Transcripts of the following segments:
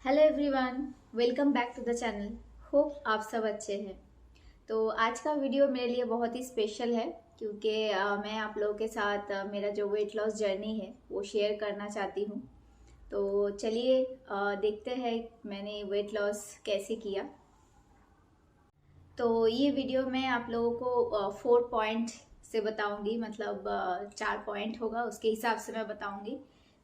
Hello everyone, welcome back to the channel. Hope आप सब अच्छे हैं। तो आज का वीडियो मेरे लिए बहुत ही स्पेशल है क्योंकि मैं आप लोगों के साथ मेरा जो वेट लॉस जर्नी है वो शेयर करना चाहती हूँ। तो चलिए देखते हैं मैंने वेट लॉस कैसे किया। तो ये वीडियो मैं आप लोगों को 4 पॉइंट से बताऊंगी, मतलब 4 पॉइंट होगा उसके हिसाब से मैं बताऊंगी।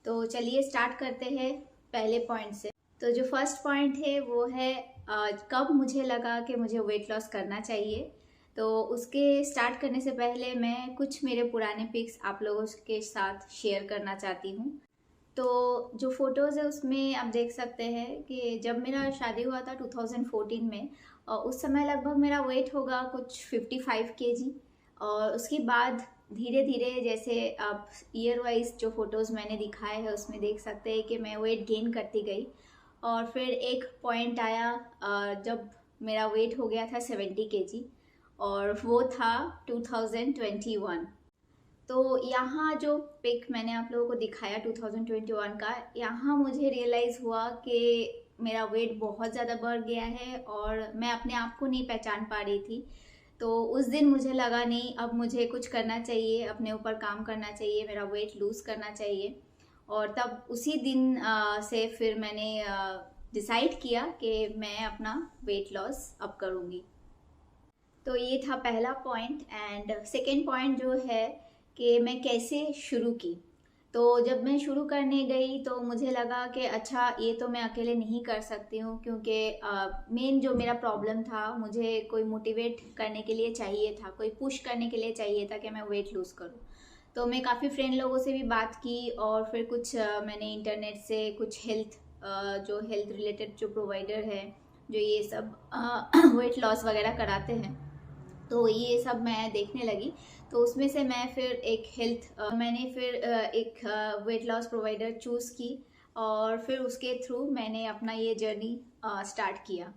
तो चलिए स्टार्ट करते हैं पहले पॉइंट से। तो जो फर्स्ट पॉइंट है वो है कब मुझे लगा कि मुझे वेट लॉस करना चाहिए। तो उसके स्टार्ट करने से पहले मैं कुछ मेरे पुराने पिक्स आप लोगों के साथ शेयर करना चाहती हूँ। तो जो फोटोज़ है उसमें आप देख सकते हैं कि जब मेरा शादी हुआ था 2014 में, उस समय लगभग मेरा वेट होगा कुछ 55 केजी। और उसके बाद धीरे धीरे जैसे आप ईयर वाइज जो फोटोज़ मैंने दिखाए हैं उसमें देख सकते हैं कि मैं वेट गेन करती गई। और फिर एक पॉइंट आया जब मेरा वेट हो गया था 70 केजी, और वो था 2021। तो यहाँ जो पिक मैंने आप लोगों को दिखाया 2021 का, यहाँ मुझे रियलाइज़ हुआ कि मेरा वेट बहुत ज़्यादा बढ़ गया है और मैं अपने आप को नहीं पहचान पा रही थी। तो उस दिन मुझे लगा नहीं, अब मुझे कुछ करना चाहिए, अपने ऊपर काम करना चाहिए, मेरा वेट लूज़ करना चाहिए। और तब उसी दिन से फिर मैंने डिसाइड किया कि मैं अपना वेट लॉस अब करूँगी। तो ये था पहला पॉइंट। एंड सेकेंड पॉइंट जो है कि मैं कैसे शुरू की। तो जब मैं शुरू करने गई तो मुझे लगा कि अच्छा, ये तो मैं अकेले नहीं कर सकती हूँ, क्योंकि मेन जो मेरा प्रॉब्लम था, मुझे कोई मोटिवेट करने के लिए चाहिए था, कोई पुश करने के लिए चाहिए था कि मैं वेट लूज़ करूँ। तो मैं काफ़ी फ्रेंड लोगों से भी बात की और फिर कुछ मैंने इंटरनेट से कुछ जो हेल्थ रिलेटेड जो प्रोवाइडर है, जो ये सब वेट लॉस वगैरह कराते हैं, तो ये सब मैं देखने लगी। तो उसमें से मैं फिर मैंने फिर एक वेट लॉस प्रोवाइडर चूज़ की और फिर उसके थ्रू मैंने अपना ये जर्नी स्टार्ट किया।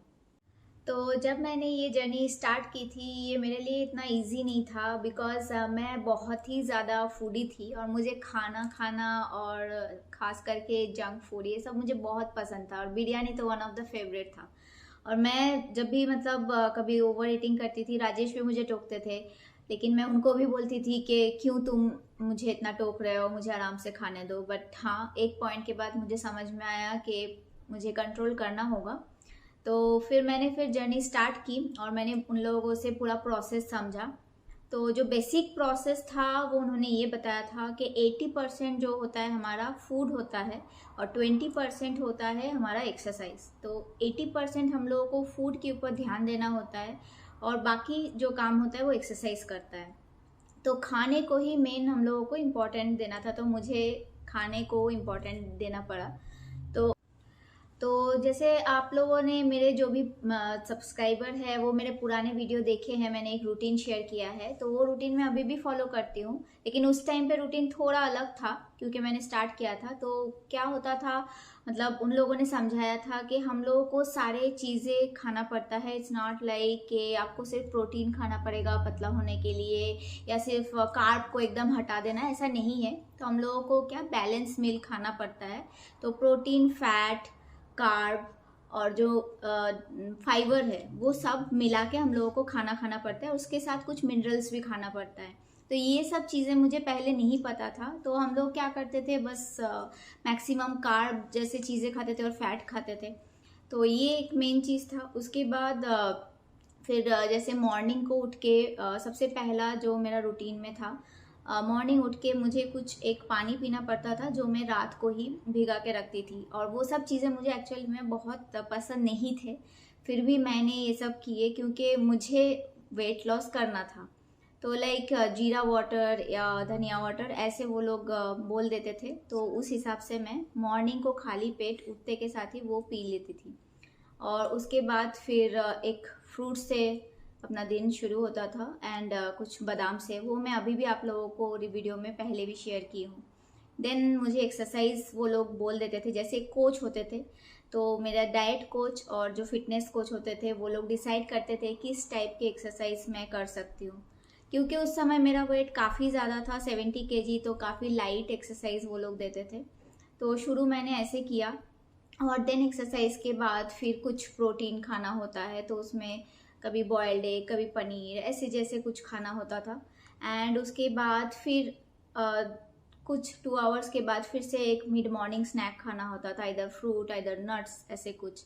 तो जब मैंने ये जर्नी स्टार्ट की थी, ये मेरे लिए इतना इजी नहीं था बिकॉज़ मैं बहुत ही ज़्यादा फूडी थी और मुझे खाना खाना और ख़ास करके जंक फूड ये सब मुझे बहुत पसंद था, और बिरयानी तो वन ऑफ द फेवरेट था। और मैं जब भी मतलब कभी ओवर ईटिंग करती थी, राजेश भी मुझे टोकते थे, लेकिन मैं उनको भी बोलती थी कि क्यों तुम मुझे इतना टोक रहे हो, मुझे आराम से खाने दो। बट हाँ, एक पॉइंट के बाद मुझे समझ में आया कि मुझे कंट्रोल करना होगा। तो फिर मैंने जर्नी स्टार्ट की और मैंने उन लोगों से पूरा प्रोसेस समझा। तो जो बेसिक प्रोसेस था वो उन्होंने ये बताया था कि 80% जो होता है हमारा फूड होता है और 20% होता है हमारा एक्सरसाइज। तो 80% हम लोगों को फूड के ऊपर ध्यान देना होता है और बाकी जो काम होता है वो एक्सरसाइज करता है। तो खाने को ही मेन हम लोगों को इम्पोर्टेंट देना था, तो मुझे खाने को इम्पोर्टेंट देना पड़ा। तो जैसे आप लोगों ने मेरे जो भी सब्सक्राइबर है वो मेरे पुराने वीडियो देखे हैं, मैंने एक रूटीन शेयर किया है, तो वो रूटीन मैं अभी भी फॉलो करती हूँ। लेकिन उस टाइम पे रूटीन थोड़ा अलग था क्योंकि मैंने स्टार्ट किया था। तो क्या होता था, मतलब उन लोगों ने समझाया था कि हम लोगों को सारे चीज़ें खाना पड़ता है। इट्स नॉट लाइक कि आपको सिर्फ प्रोटीन खाना पड़ेगा पतला होने के लिए या सिर्फ कार्ब को एकदम हटा देना, ऐसा नहीं है। तो हम लोगों को क्या बैलेंस मील खाना पड़ता है। तो प्रोटीन, फैट, कार्ब और जो फाइबर है वो सब मिला के हम लोगों को खाना खाना पड़ता है। उसके साथ कुछ मिनरल्स भी खाना पड़ता है। तो ये सब चीज़ें मुझे पहले नहीं पता था। तो हम लोग क्या करते थे, बस मैक्सिमम कार्ब जैसे चीज़ें खाते थे और फैट खाते थे। तो ये एक मेन चीज़ था। उसके बाद फिर जैसे मॉर्निंग को उठ के सबसे पहला जो मेरा रूटीन में था, मॉर्निंग उठ के मुझे कुछ एक पानी पीना पड़ता था जो मैं रात को ही भिगा के रखती थी। और वो सब चीज़ें मुझे एक्चुअली में बहुत पसंद नहीं थे, फिर भी मैंने ये सब किए क्योंकि मुझे वेट लॉस करना था। तो लाइक जीरा वाटर या धनिया वाटर ऐसे वो लोग बोल देते थे, तो उस हिसाब से मैं मॉर्निंग को खाली पेट उठते के साथ ही वो पी लेती थी। और उसके बाद फिर एक फ्रूट से अपना दिन शुरू होता था। एंड कुछ बादाम से, वो मैं अभी भी आप लोगों को वीडियो में पहले भी शेयर की हूँ। देन मुझे एक्सरसाइज वो लोग बोल देते थे, जैसे कोच होते थे, तो मेरा डाइट कोच और जो फिटनेस कोच होते थे वो लोग डिसाइड करते थे किस टाइप की एक्सरसाइज मैं कर सकती हूँ। क्योंकि उस समय मेरा वेट काफ़ी ज़्यादा था, 70 केजी, तो काफ़ी लाइट एक्सरसाइज वो लोग देते थे। तो शुरू मैंने ऐसे किया। और देन एक्सरसाइज के बाद फिर कुछ प्रोटीन खाना होता है, तो उसमें कभी बॉयल्ड एग, कभी पनीर, ऐसे जैसे कुछ खाना होता था। एंड उसके बाद फिर कुछ 2 आवर्स के बाद फिर से एक मिड मॉर्निंग स्नैक खाना होता था, इधर फ्रूट इधर नट्स ऐसे कुछ।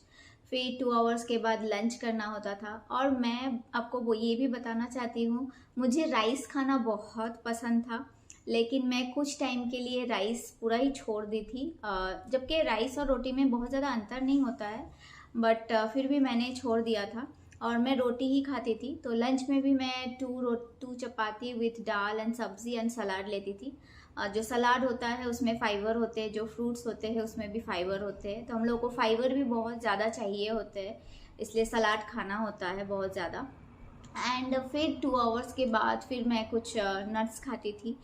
फिर 2 आवर्स के बाद लंच करना होता था। और मैं आपको वो ये भी बताना चाहती हूँ, मुझे राइस खाना बहुत पसंद था, लेकिन मैं कुछ टाइम के लिए राइस पूरा ही छोड़ दी थी। जबकि राइस और रोटी में बहुत ज़्यादा अंतर नहीं होता है, बट फिर भी मैंने छोड़ दिया था और मैं रोटी ही खाती थी। तो लंच में भी मैं 2 चपाती विथ दाल एंड सब्जी एंड सलाद लेती थी। जो सलाद होता है उसमें फाइबर होते हैं, जो फ्रूट्स होते हैं उसमें भी फाइबर होते हैं, तो हम लोग को फाइबर भी बहुत ज़्यादा चाहिए होते हैं, इसलिए सलाद खाना होता है बहुत ज़्यादा। एंड फिर 2 आवर्स के बाद फिर मैं कुछ नट्स खाती थी।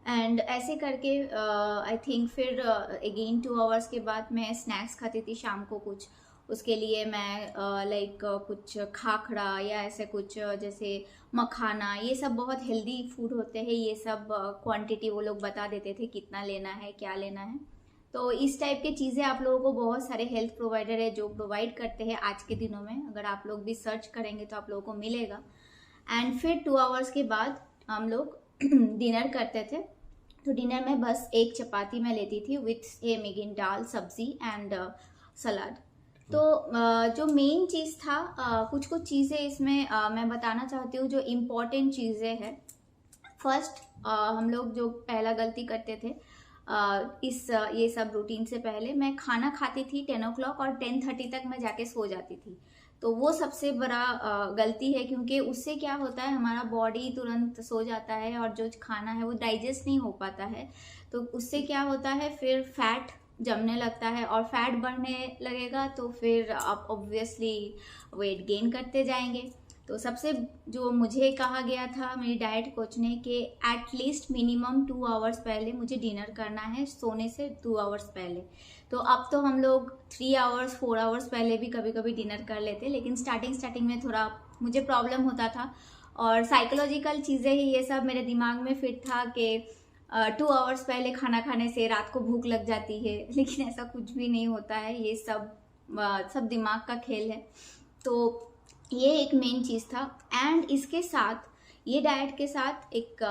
एंड ऐसे करके आई थिंक फिर अगेन 2 आवर्स के बाद मैं स्नैक्स खाती थी शाम को कुछ। उसके लिए मैं लाइक कुछ खाखड़ा या ऐसे कुछ जैसे मखाना, ये सब बहुत हेल्दी फूड होते हैं, ये सब क्वांटिटी वो लोग बता देते थे कितना लेना है क्या लेना है। तो इस टाइप की चीज़ें आप लोगों को बहुत सारे हेल्थ प्रोवाइडर है जो प्रोवाइड करते हैं आज के दिनों में, अगर आप लोग भी सर्च करेंगे तो आप लोगों को मिलेगा। एंड फिर 2 आवर्स के बाद हम लोग डिनर करते थे। तो डिनर में बस एक चपाती मैं लेती थी विथ सेम अगेन दाल सब्जी एंड सलाद। तो जो मेन चीज़ था, कुछ कुछ चीज़ें इसमें मैं बताना चाहती हूँ जो इम्पोर्टेंट चीज़ें हैं। फर्स्ट, हम लोग जो पहला गलती करते थे ये सब रूटीन से पहले मैं खाना खाती थी 10 o'clock और 10:30 तक मैं जाके सो जाती थी। तो वो सबसे बड़ा गलती है, क्योंकि उससे क्या होता है हमारा बॉडी तुरंत सो जाता है और जो खाना है वो डाइजेस्ट नहीं हो पाता है। तो उससे क्या होता है फिर फैट जमने लगता है और फैट बढ़ने लगेगा, तो फिर आप ऑब्वियसली वेट गेन करते जाएंगे। तो सबसे जो मुझे कहा गया था मेरी डाइट कोच ने कि एटलीस्ट मिनिमम 2 आवर्स पहले मुझे डिनर करना है, सोने से 2 आवर्स पहले। तो अब तो हम लोग 3 आवर्स 4 आवर्स पहले भी कभी कभी डिनर कर लेते, लेकिन स्टार्टिंग में थोड़ा मुझे प्रॉब्लम होता था और साइकोलॉजिकल चीज़ें ही ये सब मेरे दिमाग में फिट था कि 2 आवर्स पहले खाना खाने से रात को भूख लग जाती है, लेकिन ऐसा कुछ भी नहीं होता है, ये सब दिमाग का खेल है। तो ये एक मेन चीज़ था। एंड इसके साथ ये डाइट के साथ एक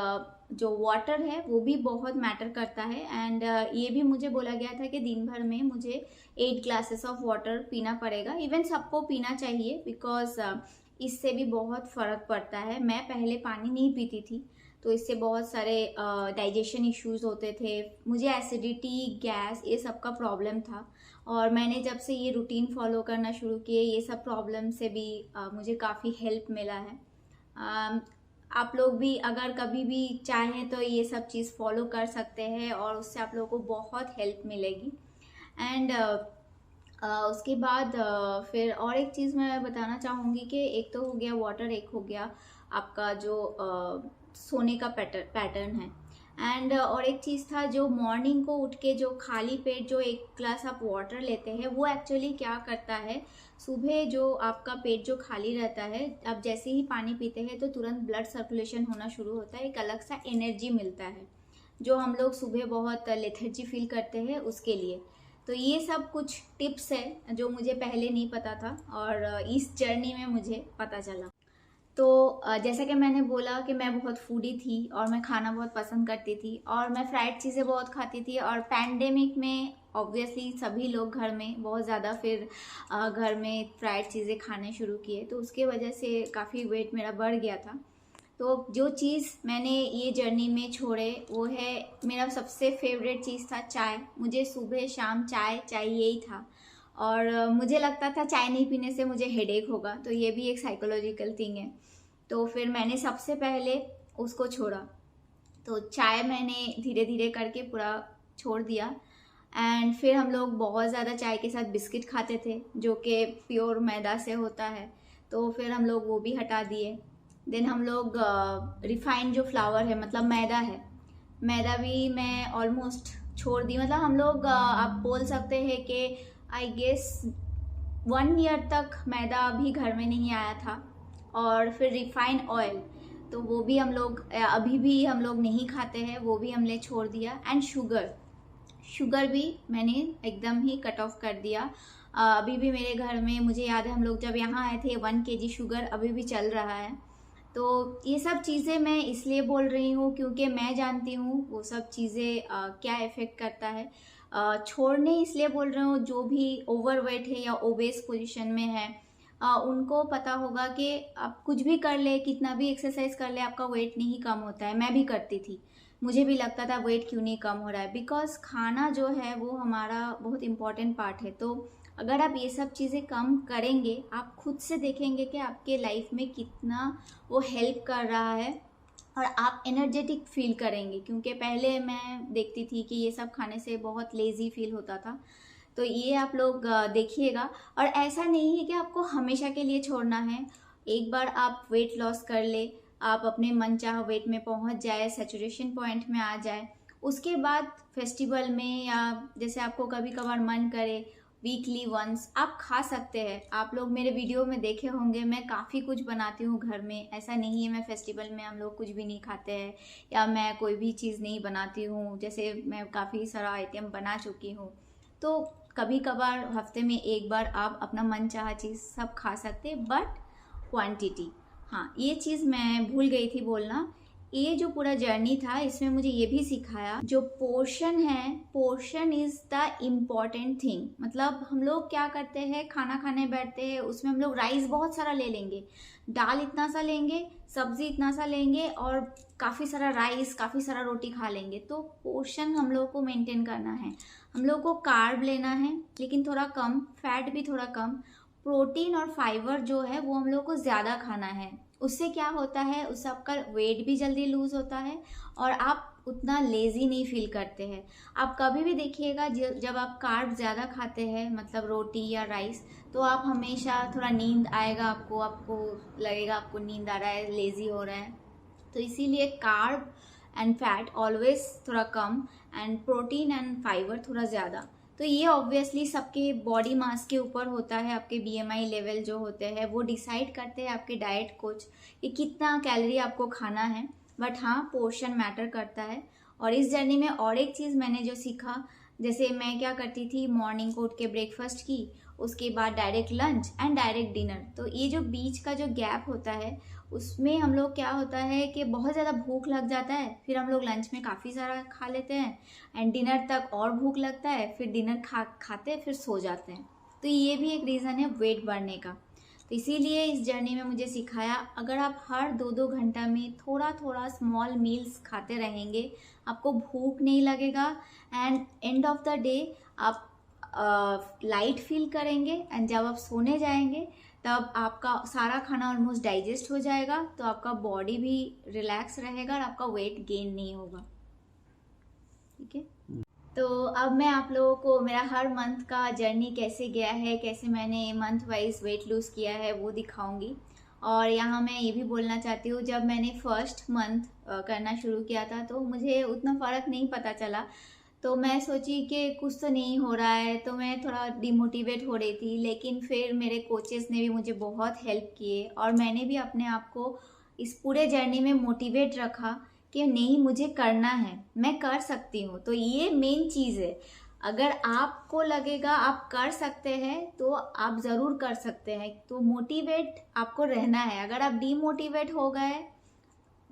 जो वाटर है वो भी बहुत मैटर करता है। एंड ये भी मुझे बोला गया था कि दिन भर में मुझे 8 ग्लासेस ऑफ वाटर पीना पड़ेगा। इवन सबको पीना चाहिए, बिकॉज इससे भी बहुत फ़र्क पड़ता है। मैं पहले पानी नहीं पीती थी, तो इससे बहुत सारे डाइजेशन इश्यूज होते थे, मुझे एसिडिटी गैस ये सब का प्रॉब्लम था। और मैंने जब से ये रूटीन फॉलो करना शुरू किए, ये सब प्रॉब्लम से भी मुझे काफ़ी हेल्प मिला है। आप लोग भी अगर कभी भी चाहें तो ये सब चीज़ फॉलो कर सकते हैं और उससे आप लोगों को बहुत हेल्प मिलेगी। एंड उसके बाद फिर और एक चीज़ मैं बताना चाहूँगी कि एक तो हो गया वाटर, एक हो गया आपका जो सोने का पैटर्न है। एंड और एक चीज़ था, जो मॉर्निंग को उठ के जो खाली पेट जो 1 ग्लास आप वाटर लेते हैं वो एक्चुअली क्या करता है, सुबह जो आपका पेट जो खाली रहता है, आप जैसे ही पानी पीते हैं तो तुरंत ब्लड सर्कुलेशन होना शुरू होता है, एक अलग सा एनर्जी मिलता है जो हम लोग सुबह बहुत लेथर्जी फील करते हैं उसके लिए। तो ये सब कुछ टिप्स है जो मुझे पहले नहीं पता था और इस जर्नी में मुझे पता चला। तो जैसा कि मैंने बोला कि मैं बहुत फूडी थी और मैं खाना बहुत पसंद करती थी और मैं फ्राइड चीज़ें बहुत खाती थी। और पैंडेमिक में ऑब्वियसली सभी लोग घर में बहुत ज़्यादा फिर घर में फ्राइड चीज़ें खाने शुरू किए, तो उसके वजह से काफ़ी वेट मेरा बढ़ गया था। तो जो चीज़ मैंने ये जर्नी में छोड़े वो है, मेरा सबसे फेवरेट चीज़ था चाय। मुझे सुबह शाम चाय चाहिए ही था और मुझे लगता था चाय नहीं पीने से मुझे हेडेक होगा, तो ये भी एक साइकोलॉजिकल थिंग है। तो फिर मैंने सबसे पहले उसको छोड़ा, तो चाय मैंने धीरे धीरे करके पूरा छोड़ दिया। एंड फिर हम लोग बहुत ज़्यादा चाय के साथ बिस्किट खाते थे जो कि प्योर मैदा से होता है, तो फिर हम लोग वो भी हटा दिए। देन हम लोग रिफाइंड जो फ्लावर है मतलब मैदा है, मैदा भी मैं ऑलमोस्ट छोड़ दी। मतलब हम लोग आप बोल सकते हैं कि आई गेस 1 ईयर तक मैदा भी घर में नहीं आया था। और फिर रिफाइंड ऑयल, तो वो भी हम लोग अभी भी हम लोग नहीं खाते हैं, वो भी हमने छोड़ दिया। एंड शुगर भी मैंने एकदम ही कट ऑफ कर दिया। अभी भी मेरे घर में मुझे याद है हम लोग जब यहाँ आए थे 1 kg शुगर अभी भी चल रहा है। तो ये सब चीज़ें मैं इसलिए बोल रही हूँ क्योंकि मैं जानती हूँ वो सब चीज़ें क्या इफ़ेक्ट करता है। छोड़ने इसलिए बोल रही हूँ जो भी ओवरवेट है या ओबेस पोजीशन में है, उनको पता होगा कि आप कुछ भी कर ले, कितना भी एक्सरसाइज कर ले, आपका वेट नहीं कम होता है। मैं भी करती थी, मुझे भी लगता था वेट क्यों नहीं कम हो रहा है, बिकॉज खाना जो है वो हमारा बहुत इम्पॉर्टेंट पार्ट है। तो अगर आप ये सब चीज़ें कम करेंगे, आप खुद से देखेंगे कि आपके लाइफ में कितना वो हेल्प कर रहा है और आप एनर्जेटिक फील करेंगे। क्योंकि पहले मैं देखती थी कि ये सब खाने से बहुत लेज़ी फील होता था। तो ये आप लोग देखिएगा। और ऐसा नहीं है कि आपको हमेशा के लिए छोड़ना है। एक बार आप वेट लॉस कर ले, आप अपने मनचाहा वेट में पहुंच जाए, सैचुरेशन पॉइंट में आ जाए, उसके बाद फेस्टिवल में या जैसे आपको कभी कभार मन करे वीकली वंस आप खा सकते हैं। आप लोग मेरे वीडियो में देखे होंगे मैं काफ़ी कुछ बनाती हूँ घर में। ऐसा नहीं है मैं फेस्टिवल में हम लोग कुछ भी नहीं खाते हैं या मैं कोई भी चीज़ नहीं बनाती हूँ। जैसे मैं काफ़ी सारा आइटम बना चुकी हूँ। तो कभी कभार हफ्ते में एक बार आप अपना मनचाहा चीज़ सब खा सकते हैं, बट क्वांटिटी। हाँ, ये चीज़ मैं भूल गई थी बोलना। ये जो पूरा जर्नी था इसमें मुझे ये भी सिखाया, जो पोर्शन है, portion is the important thing. मतलब हम लोग क्या करते हैं, खाना खाने बैठते हैं, उसमें हम लोग राइस बहुत सारा ले लेंगे, दाल इतना सा लेंगे, सब्जी इतना सा लेंगे और काफ़ी सारा राइस, काफ़ी सारा रोटी खा लेंगे। तो पोर्शन हम लोग को मेंटेन करना है। हम लोग को कार्ब लेना है लेकिन थोड़ा कम, फैट भी थोड़ा कम, प्रोटीन और फाइबर जो है वो हम लोग को ज़्यादा खाना है। उससे क्या होता है, उससे आपका वेट भी जल्दी लूज होता है और आप उतना लेज़ी नहीं फील करते हैं। आप कभी भी देखिएगा जब आप कार्ब ज़्यादा खाते हैं, मतलब रोटी या राइस, तो आप हमेशा थोड़ा नींद आएगा, आपको लगेगा आपको नींद आ रहा है, लेज़ी हो रहा है। तो इसीलिए कार्ब एंड फैट ऑलवेज थोड़ा come and protein and fibre थोड़ा ज़्यादा। तो ये ऑब्वियसली सबके बॉडी मास के ऊपर होता है। आपके BMI लेवल जो होते हैं वो डिसाइड करते हैं आपके डाइट कोच कि कितना कैलोरी आपको खाना है। बट हाँ, पोर्शन मैटर करता है। और इस जर्नी में और एक चीज़ मैंने जो सीखा, जैसे मैं क्या करती थी, मॉर्निंग को उठ के ब्रेकफास्ट की, उसके बाद direct lunch and direct dinner. तो ये जो बीच का जो गैप होता है उसमें हम लोग क्या होता है कि बहुत ज़्यादा भूख लग जाता है, फिर हम लोग लंच में काफ़ी सारा खा लेते हैं एंड डिनर तक और भूख लगता है, फिर डिनर खाते फिर सो जाते हैं। तो ये भी एक रीज़न है वेट बढ़ने का। तो इसीलिए इस जर्नी में मुझे सिखाया, अगर आप हर 2-2 घंटा में थोड़ा थोड़ा स्मॉल मील्स खाते रहेंगे, आपको भूख नहीं लगेगा and end of the day आप लाइट फील करेंगे एंड जब आप सोने जाएंगे तब आपका सारा खाना ऑलमोस्ट डाइजेस्ट हो जाएगा। तो आपका बॉडी भी रिलैक्स रहेगा और आपका वेट गेन नहीं होगा। ठीक है। तो अब मैं आप लोगों को मेरा हर मंथ का जर्नी कैसे गया है, कैसे मैंने मंथ वाइज वेट लूज़ किया है वो दिखाऊंगी। और यहाँ मैं ये भी बोलना चाहती हूँ, जब मैंने फर्स्ट मंथ करना शुरू किया था तो मुझे उतना फ़र्क नहीं पता चला। तो मैं सोची कि कुछ तो नहीं हो रहा है, तो मैं थोड़ा डिमोटिवेट हो रही थी। लेकिन फिर मेरे कोचेस ने भी मुझे बहुत हेल्प किए और मैंने भी अपने आप को इस पूरे जर्नी में मोटिवेट रखा कि नहीं, मुझे करना है, मैं कर सकती हूँ। तो ये मेन चीज़ है। अगर आपको लगेगा आप कर सकते हैं तो आप ज़रूर कर सकते हैं। तो मोटिवेट आपको रहना है। अगर आप डीमोटिवेट हो गए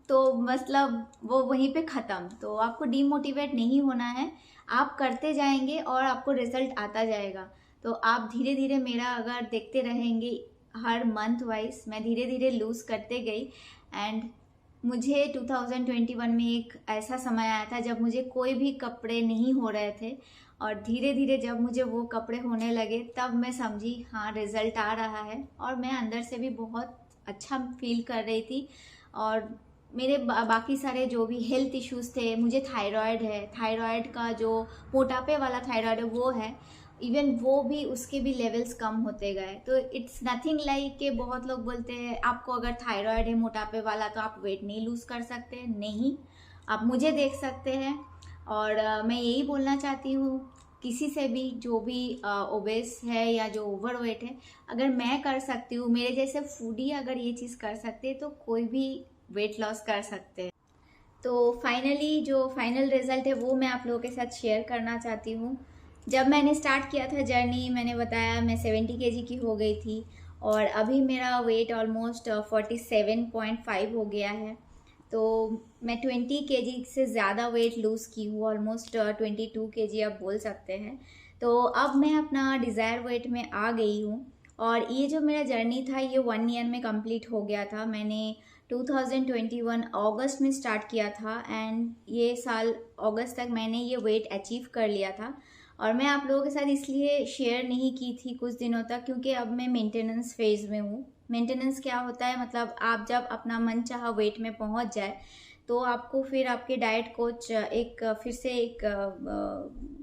तो मतलब वो वहीं पे ख़त्म। तो आपको डीमोटिवेट नहीं होना है, आप करते जाएंगे और आपको रिजल्ट आता जाएगा। तो आप धीरे धीरे मेरा अगर देखते रहेंगे, हर मंथ वाइज मैं धीरे धीरे लूज़ करते गई एंड मुझे 2021 में एक ऐसा समय आया था जब मुझे कोई भी कपड़े नहीं हो रहे थे और धीरे धीरे जब मुझे वो कपड़े होने लगे तब मैं समझी हाँ, रिज़ल्ट आ रहा है। और मैं अंदर से भी बहुत अच्छा फील कर रही थी। और मेरे बाकी सारे जो भी हेल्थ इश्यूज़ थे, मुझे थायराइड है, थायराइड का जो मोटापे वाला थायराइड है वो है, इवन वो भी उसके भी लेवल्स कम होते गए। तो इट्स नथिंग लाइक कि बहुत लोग बोलते हैं आपको अगर थायराइड है मोटापे वाला तो आप वेट नहीं लूज़ कर सकते। नहीं, आप मुझे देख सकते हैं। और मैं यही बोलना चाहती हूँ किसी से भी जो भी ओबेस है या जो ओवरवेट है, अगर मैं कर सकती हूँ, मेरे जैसे फूडी अगर ये चीज़ कर सकते हैं तो कोई भी वेट लॉस कर सकते हैं। तो फाइनली जो फाइनल रिज़ल्ट है वो मैं आप लोगों के साथ शेयर करना चाहती हूँ। जब मैंने स्टार्ट किया था जर्नी, मैंने बताया मैं 70 केजी की हो गई थी और अभी मेरा वेट ऑलमोस्ट 47.5 हो गया है। तो मैं 20 केजी से ज़्यादा वेट लूज़ की हूँ, ऑलमोस्ट 22 केजी आप बोल सकते हैं। तो अब मैं अपना डिज़ायर वेट में आ गई हूँ और ये जो मेरा जर्नी था ये 1 ईयर में कंप्लीट हो गया था। मैंने 2021 अगस्त में स्टार्ट किया था एंड ये साल अगस्त तक मैंने ये वेट अचीव कर लिया था। और मैं आप लोगों के साथ इसलिए शेयर नहीं की थी कुछ दिनों तक क्योंकि अब मैं मेंटेनेंस फेज़ में हूँ। मेंटेनेंस क्या होता है, मतलब आप जब अपना मनचाहा वेट में पहुँच जाए तो आपको फिर आपके डाइट कोच एक फिर से एक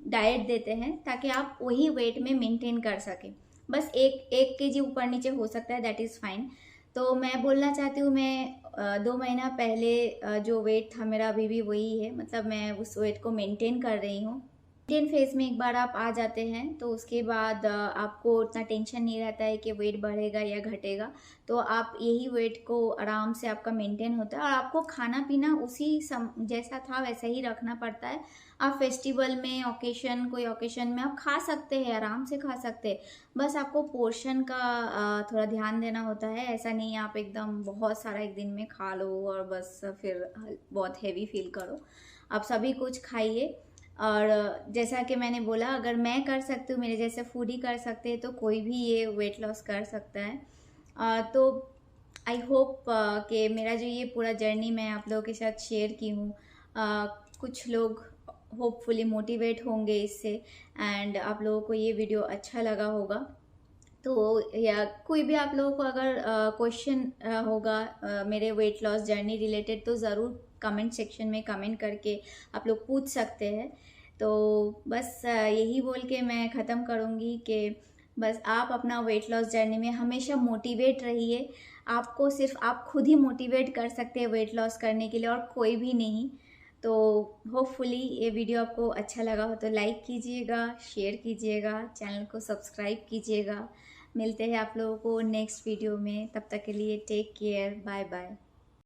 डाइट देते हैं ताकि आप वही वेट में मेंटेन कर सकें। बस एक केजी ऊपर नीचे हो सकता है, दैट इज़ फाइन। तो मैं बोलना चाहती हूँ, मैं 2 महीना पहले जो वेट था मेरा अभी भी वही है, मतलब मैं उस वेट को मेंटेन कर रही हूँ। मेंटेन फेज में एक बार आप आ जाते हैं तो उसके बाद आपको उतना टेंशन नहीं रहता है कि वेट बढ़ेगा या घटेगा। तो आप यही वेट को आराम से आपका मेंटेन होता है और आपको खाना पीना उसी जैसा था वैसा ही रखना पड़ता है। आप फेस्टिवल में कोई ओकेशन में आप खा सकते हैं, आराम से खा सकते हैं। बस आपको पोर्शन का थोड़ा ध्यान देना होता है। ऐसा नहीं आप एकदम बहुत सारा एक दिन में खा लो और बस फिर बहुत हैवी फील करो। आप सभी कुछ खाइए और जैसा कि मैंने बोला, अगर मैं कर सकती हूँ, मेरे जैसे फूडी कर सकते हैं तो कोई भी ये वेट लॉस कर सकता है। तो आई होप कि मेरा जो ये पूरा जर्नी मैं आप लोगों के साथ शेयर की हूँ, कुछ लोग होपफुली मोटिवेट होंगे इससे एंड आप लोगों को ये वीडियो अच्छा लगा होगा। तो या कोई भी आप लोगों को अगर क्वेश्चन होगा मेरे वेट लॉस जर्नी रिलेटेड तो ज़रूर कमेंट सेक्शन में कमेंट करके आप लोग पूछ सकते हैं। तो बस यही बोल के मैं ख़त्म करूँगी कि बस आप अपना वेट लॉस जर्नी में हमेशा मोटिवेट रहिए। आपको सिर्फ आप खुद ही मोटिवेट कर सकते हैं वेट लॉस करने के लिए और कोई भी नहीं। तो होपफुली ये वीडियो आपको अच्छा लगा हो तो लाइक कीजिएगा, शेयर कीजिएगा, चैनल को सब्सक्राइब कीजिएगा। मिलते हैं आप लोगों को नेक्स्ट वीडियो में, तब तक के लिए टेक केयर, बाय बाय।